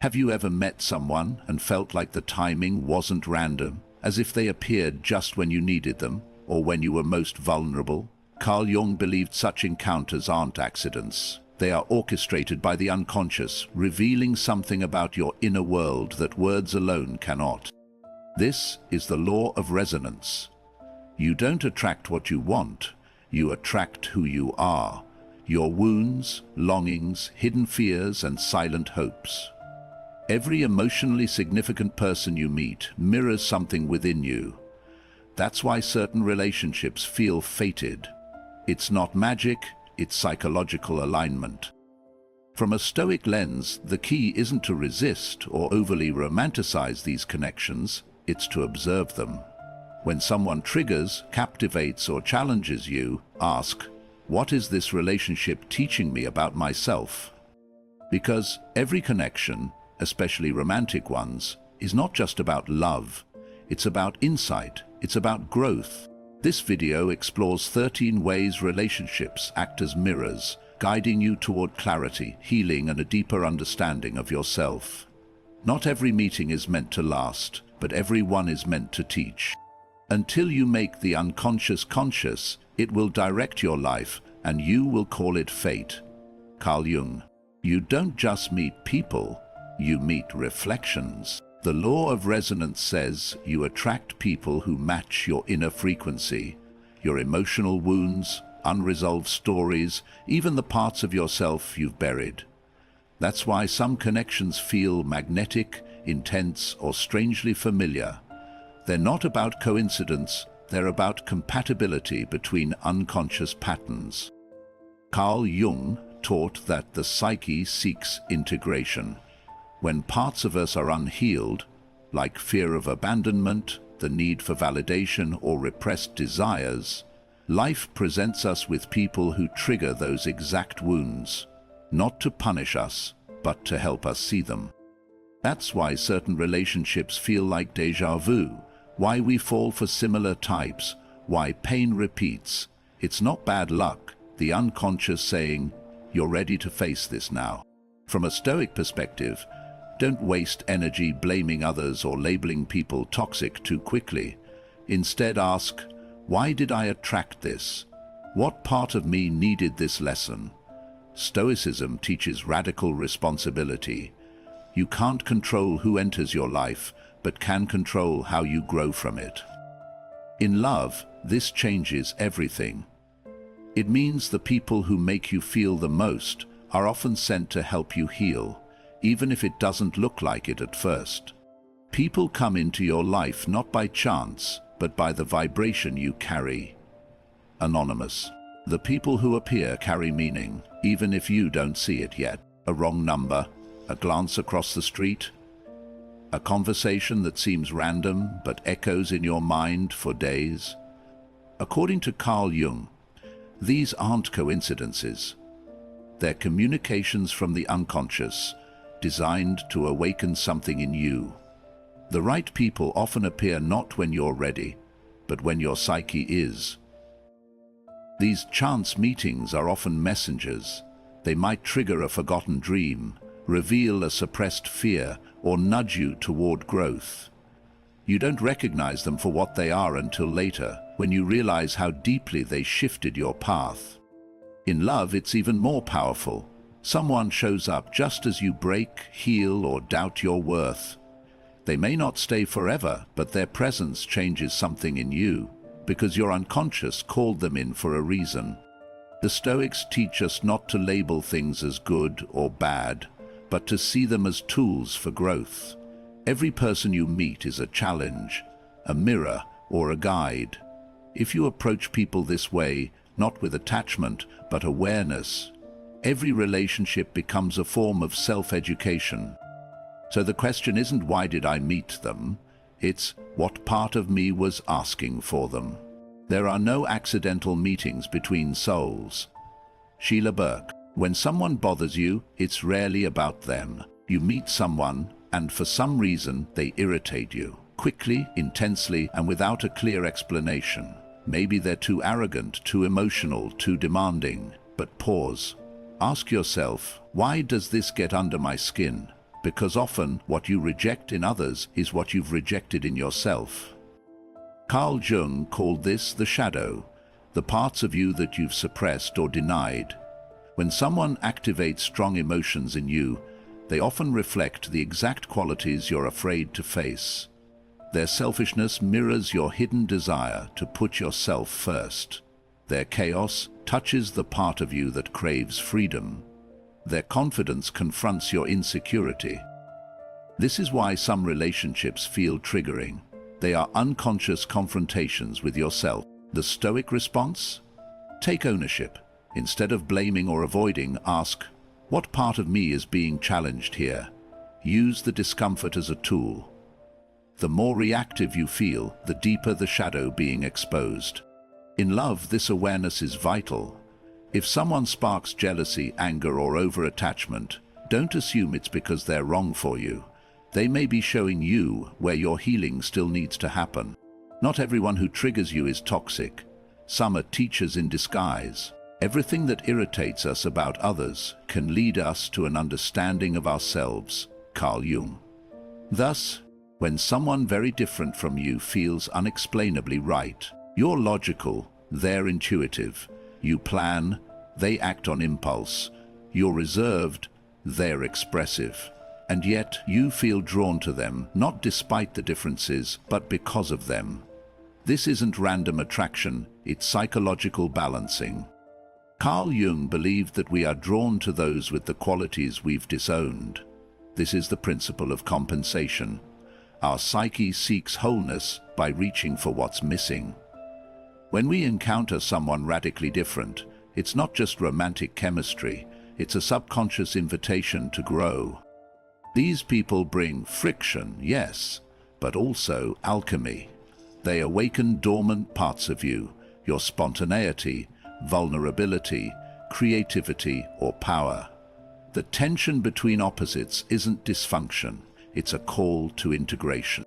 Have you ever met someone and felt like the timing wasn't random, as if they appeared just when you needed them, or when you were most vulnerable? Carl Jung believed such encounters aren't accidents. They are orchestrated by the unconscious, revealing something about your inner world that words alone cannot. This is the law of resonance. You don't attract what you want, you attract who you are. Your wounds, longings, hidden fears, and silent hopes. Every emotionally significant person you meet mirrors something within you. That's why certain relationships feel fated. It's not magic, it's psychological alignment. From a Stoic lens, the key isn't to resist or overly romanticize these connections, it's to observe them. When someone triggers, captivates, or challenges you, ask, what is this relationship teaching me about myself? Because every connection, especially romantic ones, is not just about love. It's about insight. It's about growth. This video explores 13 ways relationships act as mirrors, guiding you toward clarity, healing, and a deeper understanding of yourself. Not every meeting is meant to last, but every one is meant to teach. Until you make the unconscious conscious, it will direct your life, and you will call it fate. Carl Jung. You don't just meet people, you meet reflections. The law of resonance says you attract people who match your inner frequency, your emotional wounds, unresolved stories, even the parts of yourself you've buried. That's why some connections feel magnetic, intense, or strangely familiar. They're not about coincidence, they're about compatibility between unconscious patterns. Carl Jung taught that the psyche seeks integration. When parts of us are unhealed, like fear of abandonment, the need for validation, or repressed desires, life presents us with people who trigger those exact wounds, not to punish us, but to help us see them. That's why certain relationships feel like déjà vu, why we fall for similar types, why pain repeats. It's not bad luck, the unconscious saying, you're ready to face this now. From a Stoic perspective, don't waste energy blaming others or labeling people toxic too quickly. Instead ask, why did I attract this? What part of me needed this lesson? Stoicism teaches radical responsibility. You can't control who enters your life, but can control how you grow from it. In love, this changes everything. It means the people who make you feel the most are often sent to help you heal, even if it doesn't look like it at first. People come into your life not by chance, but by the vibration you carry. Anonymous. The people who appear carry meaning, even if you don't see it yet. A wrong number, a glance across the street, a conversation that seems random but echoes in your mind for days. According to Carl Jung, these aren't coincidences. They're communications from the unconscious, designed to awaken something in you. The right people often appear not when you're ready, but when your psyche is. These chance meetings are often messengers. They might trigger a forgotten dream, reveal a suppressed fear, or nudge you toward growth. You don't recognize them for what they are until later, when you realize how deeply they shifted your path. In love, it's even more powerful. Someone shows up just as you break, heal, or doubt your worth. They may not stay forever, but their presence changes something in you, because your unconscious called them in for a reason. The Stoics teach us not to label things as good or bad, but to see them as tools for growth. Every person you meet is a challenge, a mirror, or a guide. If you approach people this way, not with attachment, but awareness, every relationship becomes a form of self-education. So the question isn't why did I meet them? It's what part of me was asking for them. There are no accidental meetings between souls. Sheila Burke. When someone bothers you, it's rarely about them. You meet someone, and for some reason, they irritate you. Quickly, intensely, and without a clear explanation. Maybe they're too arrogant, too emotional, too demanding. But pause. Ask yourself, why does this get under my skin? because often what you reject in others is what you've rejected in yourself. Carl Jung called this the shadow, the parts of you that you've suppressed or denied. When someone activates strong emotions in you, they often reflect the exact qualities you're afraid to face. Their selfishness mirrors your hidden desire to put yourself first. Their chaos touches the part of you that craves freedom. Their confidence confronts your insecurity. This is why some relationships feel triggering. They are unconscious confrontations with yourself. The Stoic response? Take ownership. Instead of blaming or avoiding, ask, what part of me is being challenged here? Use the discomfort as a tool. The more reactive you feel, the deeper the shadow being exposed. In love, this awareness is vital. If someone sparks jealousy, anger, or over-attachment, don't assume it's because they're wrong for you. They may be showing you where your healing still needs to happen. Not everyone who triggers you is toxic. Some are teachers in disguise. Everything that irritates us about others can lead us to an understanding of ourselves. Carl Jung. Thus, when someone very different from you feels unexplainably right, you're logical, they're intuitive. You plan, they act on impulse. You're reserved, they're expressive. And yet you feel drawn to them, not despite the differences, but because of them. This isn't random attraction, it's psychological balancing. Carl Jung believed that we are drawn to those with the qualities we've disowned. This is the principle of compensation. Our psyche seeks wholeness by reaching for what's missing. When we encounter someone radically different, it's not just romantic chemistry, it's a subconscious invitation to grow. These people bring friction, yes, but also alchemy. They awaken dormant parts of you, your spontaneity, vulnerability, creativity, or power. The tension between opposites isn't dysfunction, it's a call to integration.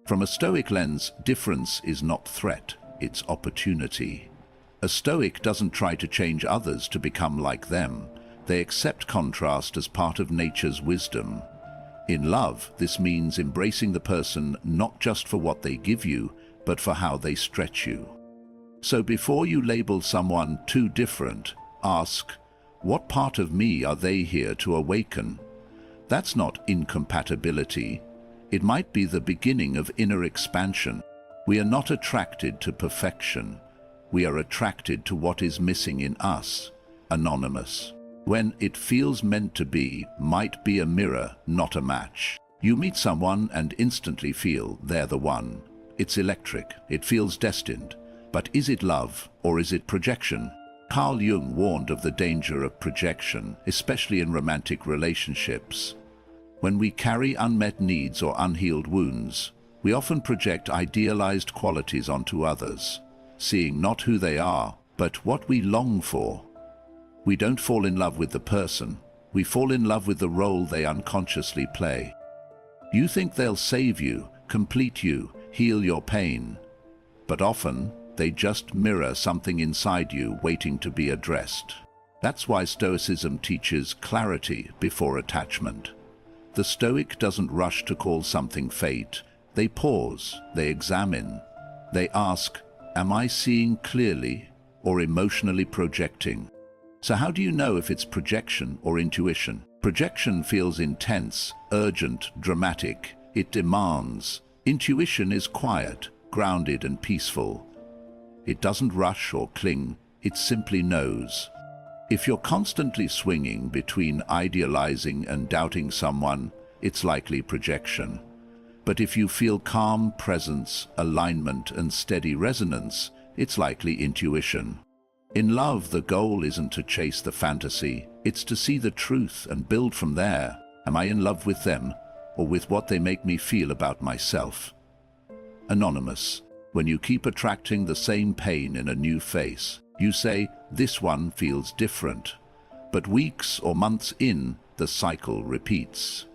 From a Stoic lens, difference is not threat, it's opportunity. A Stoic doesn't try to change others to become like them. They accept contrast as part of nature's wisdom. In love, this means embracing the person not just for what they give you, but for how they stretch you. So before you label someone too different, ask, what part of me are they here to awaken? That's not incompatibility. It might be the beginning of inner expansion. We are not attracted to perfection. We are attracted to what is missing in us. Anonymous. When it feels meant to be, might be a mirror, not a match. You meet someone and instantly feel they're the one. It's electric. It feels destined. But is it love, or is it projection? Carl Jung warned of the danger of projection, especially in romantic relationships. When we carry unmet needs or unhealed wounds, we often project idealized qualities onto others, seeing not who they are, but what we long for. We don't fall in love with the person, we fall in love with the role they unconsciously play. You think they'll save you, complete you, heal your pain, but often, they just mirror something inside you waiting to be addressed. That's why Stoicism teaches clarity before attachment. The Stoic doesn't rush to call something fate. They pause, they examine. They ask, am I seeing clearly or emotionally projecting? So how do you know if it's projection or intuition? Projection feels intense, urgent, dramatic. It demands. Intuition is quiet, grounded and peaceful. It doesn't rush or cling, it simply knows. If you're constantly swinging between idealizing and doubting someone, it's likely projection. But if you feel calm presence, alignment, and steady resonance, it's likely intuition. In love, the goal isn't to chase the fantasy, it's to see the truth and build from there. Am I in love with them, or with what they make me feel about myself? Anonymous. When you keep attracting the same pain in a new face, you say, this one feels different. But weeks or months in, the cycle repeats.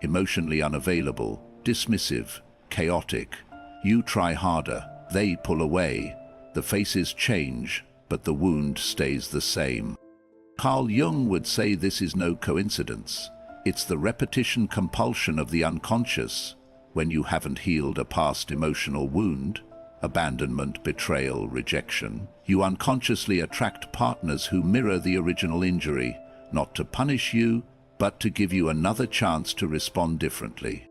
Emotionally unavailable, dismissive, chaotic. You try harder, they pull away. The faces change, but the wound stays the same. Carl Jung would say this is no coincidence. It's the repetition compulsion of the unconscious. When you haven't healed a past emotional wound, abandonment, betrayal, rejection, you unconsciously attract partners who mirror the original injury, not to punish you, but to give you another chance to respond differently.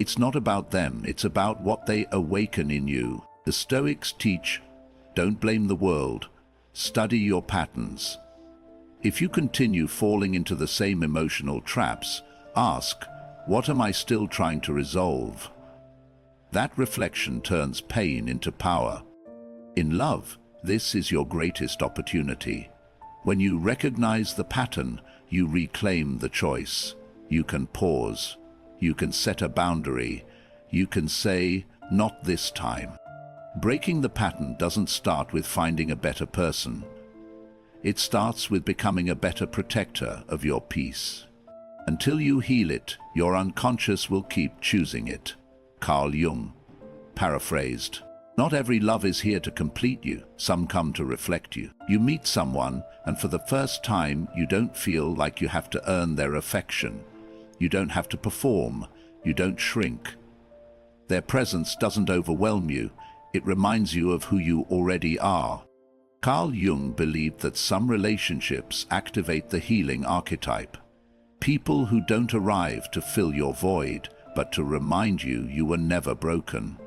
It's not about them, it's about what they awaken in you. The Stoics teach, don't blame the world, study your patterns. If you continue falling into the same emotional traps, ask, what am I still trying to resolve? That reflection turns pain into power. In love, this is your greatest opportunity. When you recognize the pattern, you reclaim the choice. You can pause. You can set a boundary. You can say, not this time. Breaking the pattern doesn't start with finding a better person. It starts with becoming a better protector of your peace. Until you heal it, your unconscious will keep choosing it. Carl Jung. Paraphrased. Not every love is here to complete you. Some come to reflect you. You meet someone, and for the first time, you don't feel like you have to earn their affection. You don't have to perform. You don't shrink. Their presence doesn't overwhelm you. It reminds you of who you already are. Carl Jung believed that some relationships activate the healing archetype. People who don't arrive to fill your void, but to remind you you were never broken.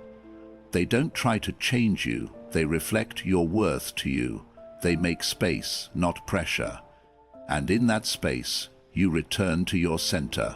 They don't try to change you, they reflect your worth to you. They make space, not pressure. And in that space, you return to your center.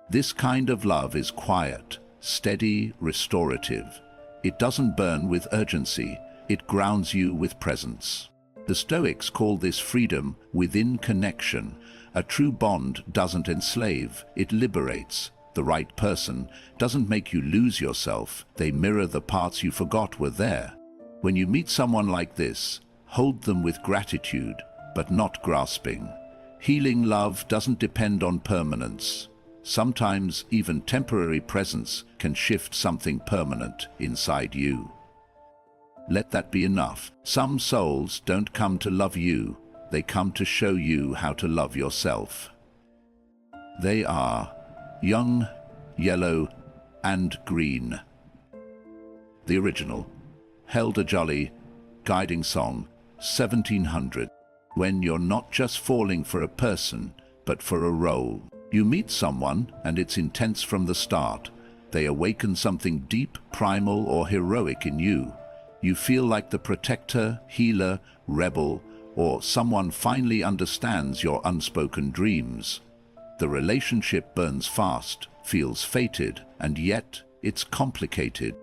This kind of love is quiet, steady, restorative. It doesn't burn with urgency, it grounds you with presence. The Stoics call this freedom within connection. A true bond doesn't enslave, it liberates. The right person doesn't make you lose yourself, they mirror the parts you forgot were there. When you meet someone like this, hold them with gratitude, but not grasping. Healing love doesn't depend on permanence. Sometimes even temporary presence can shift something permanent inside you. Let that be enough. Some souls don't come to love you, they come to show you how to love yourself. They are young, yellow, and green. The original, held a jolly, guiding song, 1700. When you're not just falling for a person, but for a role. You meet someone, and it's intense from the start. They awaken something deep, primal, or heroic in you. You feel like the protector, healer, rebel, or someone finally understands your unspoken dreams. The relationship burns fast, feels fated, and yet it's complicated.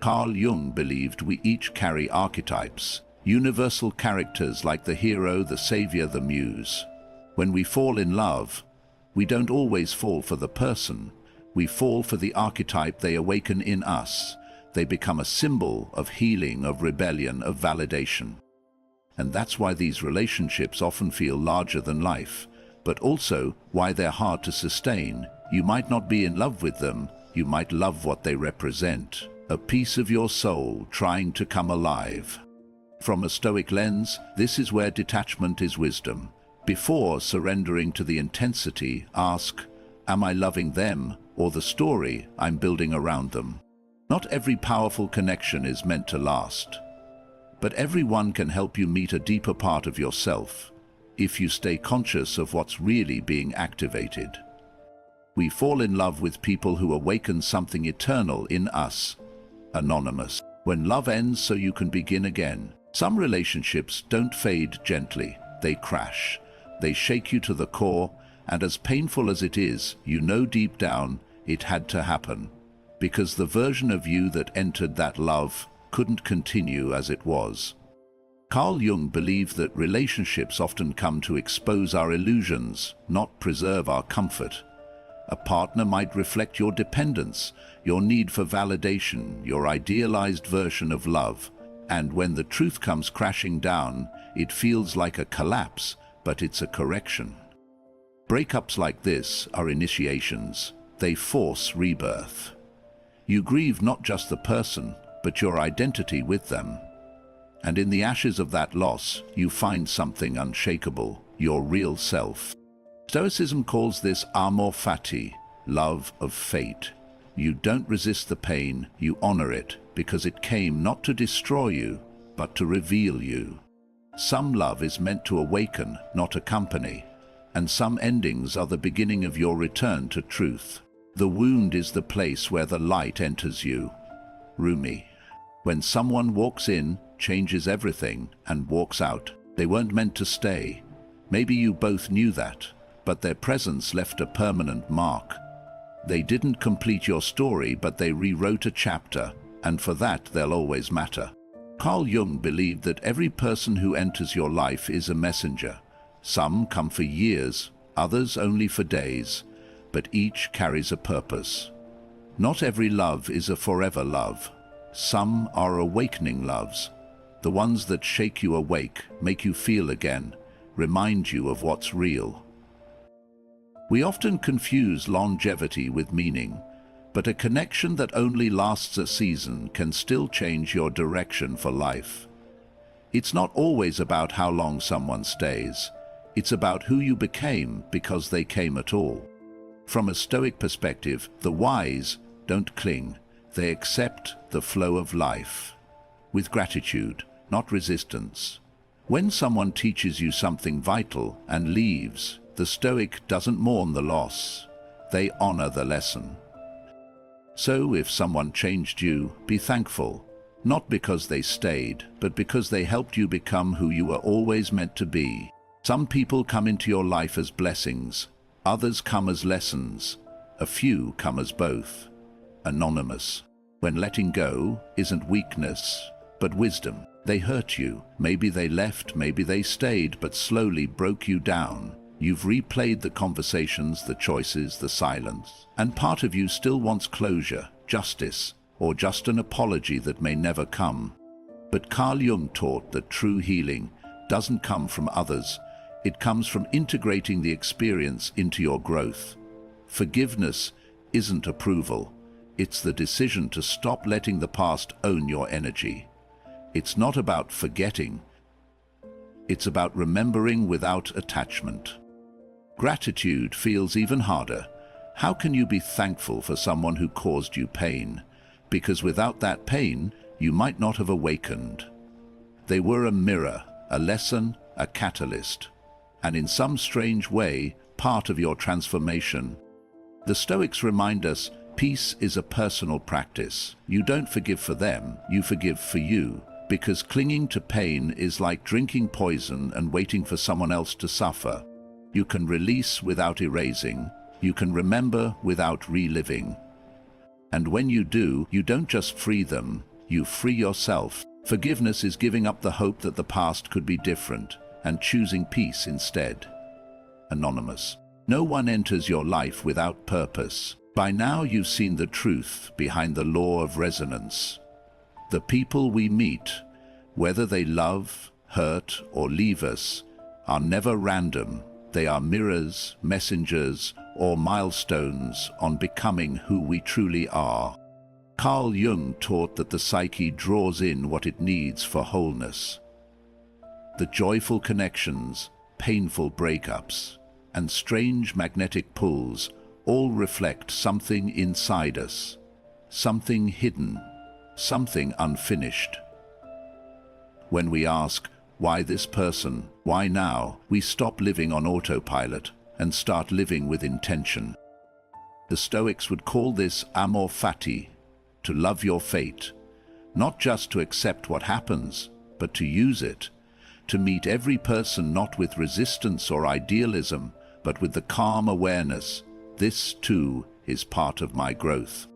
Carl Jung believed we each carry archetypes, universal characters like the hero, the savior, the muse. When we fall in love, we don't always fall for the person. We fall for the archetype they awaken in us. They become a symbol of healing, of rebellion, of validation. And that's why these relationships often feel larger than life, but also why they're hard to sustain. You might not be in love with them, you might love what they represent, a piece of your soul trying to come alive. From a Stoic lens, this is where detachment is wisdom. Before surrendering to the intensity, ask, am I loving them or the story I'm building around them? Not every powerful connection is meant to last, but everyone can help you meet a deeper part of yourself if you stay conscious of what's really being activated. We fall in love with people who awaken something eternal in us. Anonymous. When love ends so you can begin again. Some relationships don't fade gently, they crash. They shake you to the core, and as painful as it is, you know deep down it had to happen. Because the version of you that entered that love couldn't continue as it was. Carl Jung believed that relationships often come to expose our illusions, not preserve our comfort. A partner might reflect your dependence, your need for validation, your idealized version of love. And when the truth comes crashing down, it feels like a collapse, but it's a correction. Breakups like this are initiations. They force rebirth. You grieve not just the person, but your identity with them. And in the ashes of that loss, you find something unshakable, your real self. Stoicism calls this amor fati, love of fate. You don't resist the pain, you honor it, because it came not to destroy you, but to reveal you. Some love is meant to awaken, not accompany, and some endings are the beginning of your return to truth. The wound is the place where the light enters you. Rumi. When someone walks in, changes everything, and walks out, they weren't meant to stay. Maybe you both knew that, but their presence left a permanent mark. They didn't complete your story, but they rewrote a chapter, and for that they'll always matter. Carl Jung believed that every person who enters your life is a messenger. Some come for years, others only for days, but each carries a purpose. Not every love is a forever love. Some are awakening loves, the ones that shake you awake, make you feel again, remind you of what's real. We often confuse longevity with meaning, but a connection that only lasts a season can still change your direction for life. It's not always about how long someone stays. It's about who you became because they came at all. From a Stoic perspective, the wise don't cling. They accept the flow of life with gratitude, not resistance. When someone teaches you something vital and leaves, the Stoic doesn't mourn the loss. They honor the lesson. So if someone changed you, be thankful, not because they stayed, but because they helped you become who you were always meant to be. Some people come into your life as blessings, others come as lessons, a few come as both. Anonymous. When letting go isn't weakness, but wisdom. They hurt you, maybe they left, maybe they stayed, but slowly broke you down. You've replayed the conversations, the choices, the silence, and part of you still wants closure, justice, or just an apology that may never come. But Carl Jung taught that true healing doesn't come from others. It comes from integrating the experience into your growth. Forgiveness isn't approval. It's the decision to stop letting the past own your energy. It's not about forgetting. It's about remembering without attachment. Gratitude feels even harder. How can you be thankful for someone who caused you pain? Because without that pain, you might not have awakened. They were a mirror, a lesson, a catalyst, and in some strange way, part of your transformation. The Stoics remind us, peace is a personal practice. You don't forgive for them, you forgive for you. Because clinging to pain is like drinking poison and waiting for someone else to suffer. You can release without erasing. You can remember without reliving. And when you do, you don't just free them, you free yourself. Forgiveness is giving up the hope that the past could be different and choosing peace instead. Anonymous. No one enters your life without purpose. By now you've seen the truth behind the law of resonance. The people we meet, whether they love, hurt, or leave us, are never random. They are mirrors, messengers, or milestones on becoming who we truly are. Carl Jung taught that the psyche draws in what it needs for wholeness. The joyful connections, painful breakups, and strange magnetic pulls all reflect something inside us, something hidden, something unfinished. When we ask, why this person, why now, we stop living on autopilot and start living with intention. The Stoics would call this amor fati, to love your fate, not just to accept what happens, but to use it, to meet every person not with resistance or idealism, but with the calm awareness, this too is part of my growth.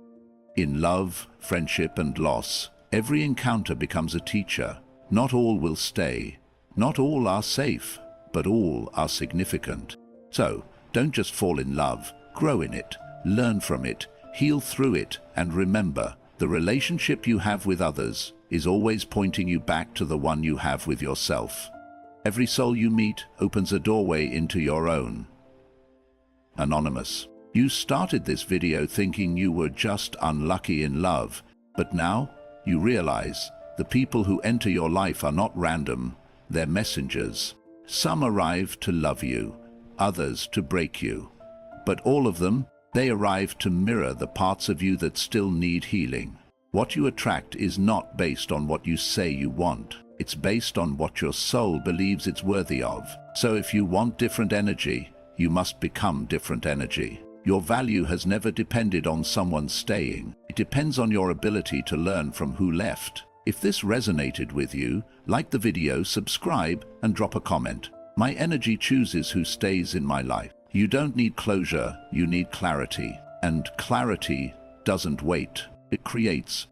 In love, friendship, and loss, every encounter becomes a teacher. Not all will stay. Not all are safe, but all are significant. So, don't just fall in love. Grow in it, learn from it, heal through it, and remember, the relationship you have with others is always pointing you back to the one you have with yourself. Every soul you meet opens a doorway into your own. Anonymous. You started this video thinking you were just unlucky in love, but now you realize the people who enter your life are not random, they're messengers. Some arrive to love you, others to break you. But all of them, they arrive to mirror the parts of you that still need healing. What you attract is not based on what you say you want. It's based on what your soul believes it's worthy of. So if you want different energy, you must become different energy. Your value has never depended on someone staying. It depends on your ability to learn from who left. If this resonated with you, like the video, subscribe, and drop a comment. My energy chooses who stays in my life. You don't need closure, you need clarity. And clarity doesn't wait. It creates.